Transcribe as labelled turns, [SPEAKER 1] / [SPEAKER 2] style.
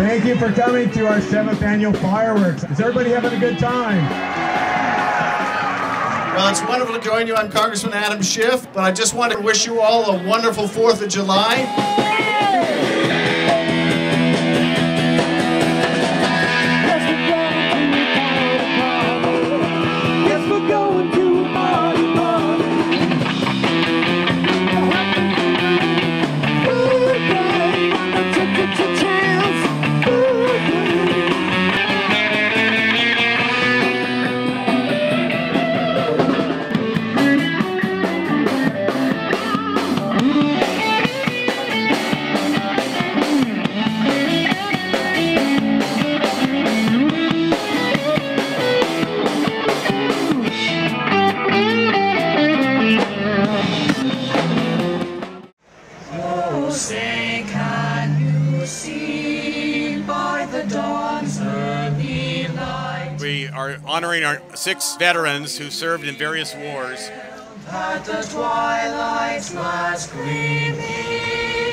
[SPEAKER 1] Thank you for coming to our 7th annual fireworks. Is everybody having a good time?
[SPEAKER 2] Well, it's wonderful to join you. I'm Congressman Adam Schiff, but I just want to wish you all a wonderful 4th of July.
[SPEAKER 3] Say, can you see by the dawn's early light?
[SPEAKER 4] We are honoring our 6 veterans who served in various wars.
[SPEAKER 3] At the twilight's last gleaming